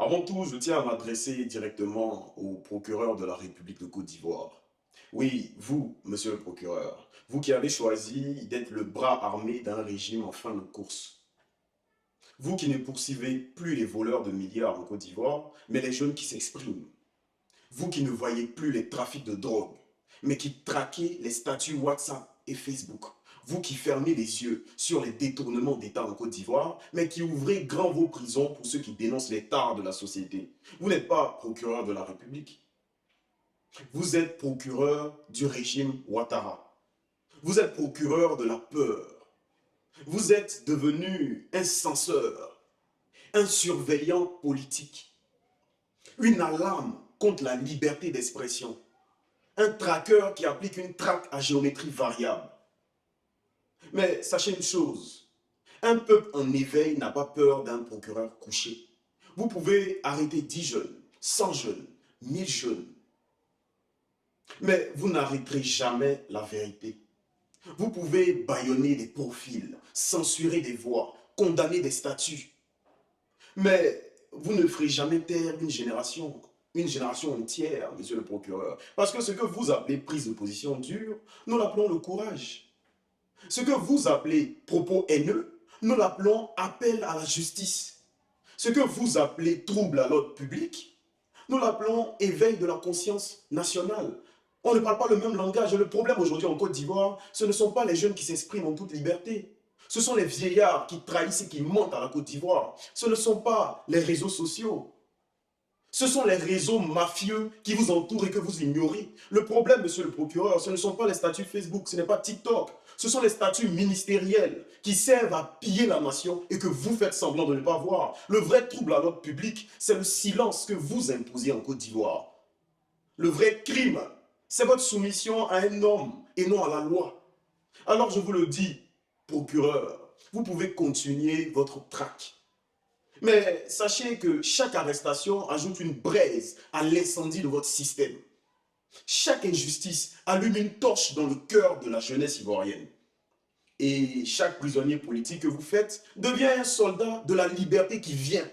Avant tout, je tiens à m'adresser directement au procureur de la République de Côte d'Ivoire. Oui, vous, monsieur le procureur, vous qui avez choisi d'être le bras armé d'un régime en fin de course. Vous qui ne poursuivez plus les voleurs de milliards en Côte d'Ivoire, mais les jeunes qui s'expriment. Vous qui ne voyez plus les trafics de drogue, mais qui traquez les statuts WhatsApp et Facebook. Vous qui fermez les yeux sur les détournements d'État en Côte d'Ivoire, mais qui ouvrez grand vos prisons pour ceux qui dénoncent les tares de la société. Vous n'êtes pas procureur de la République. Vous êtes procureur du régime Ouattara. Vous êtes procureur de la peur. Vous êtes devenu un censeur, un surveillant politique, une alarme contre la liberté d'expression, un traqueur qui applique une traque à géométrie variable. Mais sachez une chose, un peuple en éveil n'a pas peur d'un procureur couché. Vous pouvez arrêter 10 jeunes, 100 jeunes, 1000 jeunes, mais vous n'arrêterez jamais la vérité. Vous pouvez bâillonner des profils, censurer des voix, condamner des statuts, mais vous ne ferez jamais taire une génération entière, monsieur le procureur. Parce que ce que vous appelez prise de position dure, nous l'appelons le courage. Ce que vous appelez propos haineux, nous l'appelons appel à la justice. Ce que vous appelez trouble à l'ordre public, nous l'appelons éveil de la conscience nationale. On ne parle pas le même langage. Et le problème aujourd'hui en Côte d'Ivoire, ce ne sont pas les jeunes qui s'expriment en toute liberté. Ce sont les vieillards qui trahissent et qui mentent à la Côte d'Ivoire. Ce ne sont pas les réseaux sociaux. Ce sont les réseaux mafieux qui vous entourent et que vous ignorez. Le problème, monsieur le procureur, ce ne sont pas les statuts Facebook, ce n'est pas TikTok. Ce sont les statuts ministériels qui servent à piller la nation et que vous faites semblant de ne pas voir. Le vrai trouble à l'ordre public, c'est le silence que vous imposez en Côte d'Ivoire. Le vrai crime, c'est votre soumission à un homme et non à la loi. Alors je vous le dis, procureur, vous pouvez continuer votre traque. Mais sachez que chaque arrestation ajoute une braise à l'incendie de votre système. Chaque injustice allume une torche dans le cœur de la jeunesse ivoirienne. Et chaque prisonnier politique que vous faites devient un soldat de la liberté qui vient.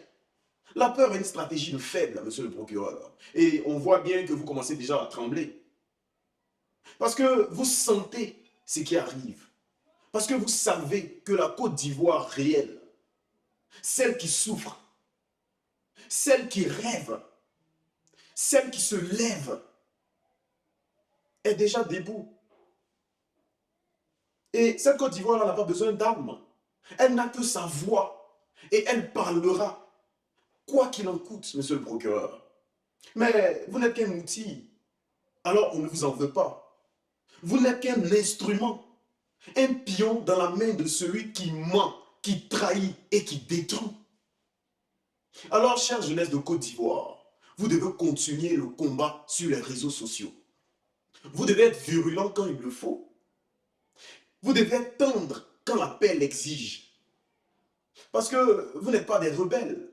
La peur est une stratégie de faible, monsieur le procureur. Et on voit bien que vous commencez déjà à trembler. Parce que vous sentez ce qui arrive. Parce que vous savez que la Côte d'Ivoire réelle, celle qui souffre, celle qui rêve, celle qui se lève, est déjà debout. Et cette Côte d'Ivoire n'a pas besoin d'armes. Elle n'a que sa voix. Et elle parlera, quoi qu'il en coûte, monsieur le procureur. Mais vous n'êtes qu'un outil. Alors on ne vous en veut pas. Vous n'êtes qu'un instrument. Un pion dans la main de celui qui ment, qui trahit et qui détruit. Alors, chère jeunesse de Côte d'Ivoire, vous devez continuer le combat sur les réseaux sociaux. Vous devez être virulent quand il le faut. Vous devez être tendre quand la paix l'exige. Parce que vous n'êtes pas des rebelles.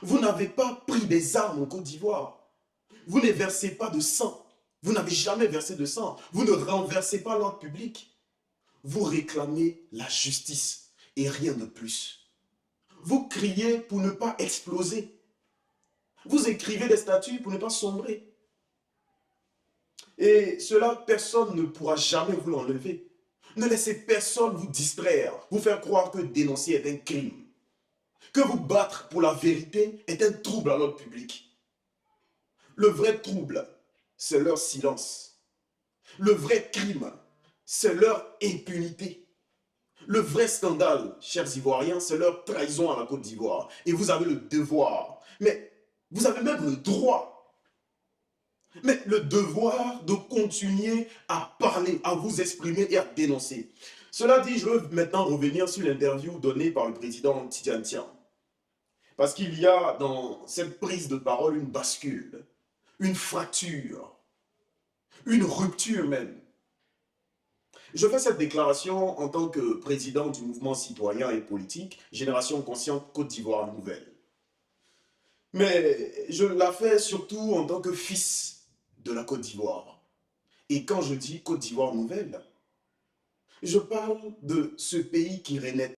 Vous n'avez pas pris des armes en Côte d'Ivoire. Vous ne versez pas de sang. Vous n'avez jamais versé de sang. Vous ne renversez pas l'ordre public. Vous réclamez la justice et rien de plus. Vous criez pour ne pas exploser. Vous écrivez des statuts pour ne pas sombrer. Et cela, personne ne pourra jamais vous l'enlever. Ne laissez personne vous distraire, vous faire croire que dénoncer est un crime. Que vous battre pour la vérité est un trouble à l'ordre public. Le vrai trouble, c'est leur silence. Le vrai crime, c'est leur impunité. Le vrai scandale, chers Ivoiriens, c'est leur trahison à la Côte d'Ivoire. Et vous avez le devoir, mais vous avez même le droit, mais le devoir de continuer à parler, à vous exprimer et à dénoncer. Cela dit, je veux maintenant revenir sur l'interview donnée par le président Tidiane Tiam. Parce qu'il y a dans cette prise de parole une bascule, une fracture, une rupture même. Je fais cette déclaration en tant que président du mouvement citoyen et politique Génération Consciente Côte d'Ivoire Nouvelle. Mais je la fais surtout en tant que fils de la Côte d'Ivoire. Et quand je dis Côte d'Ivoire Nouvelle, je parle de ce pays qui renaît.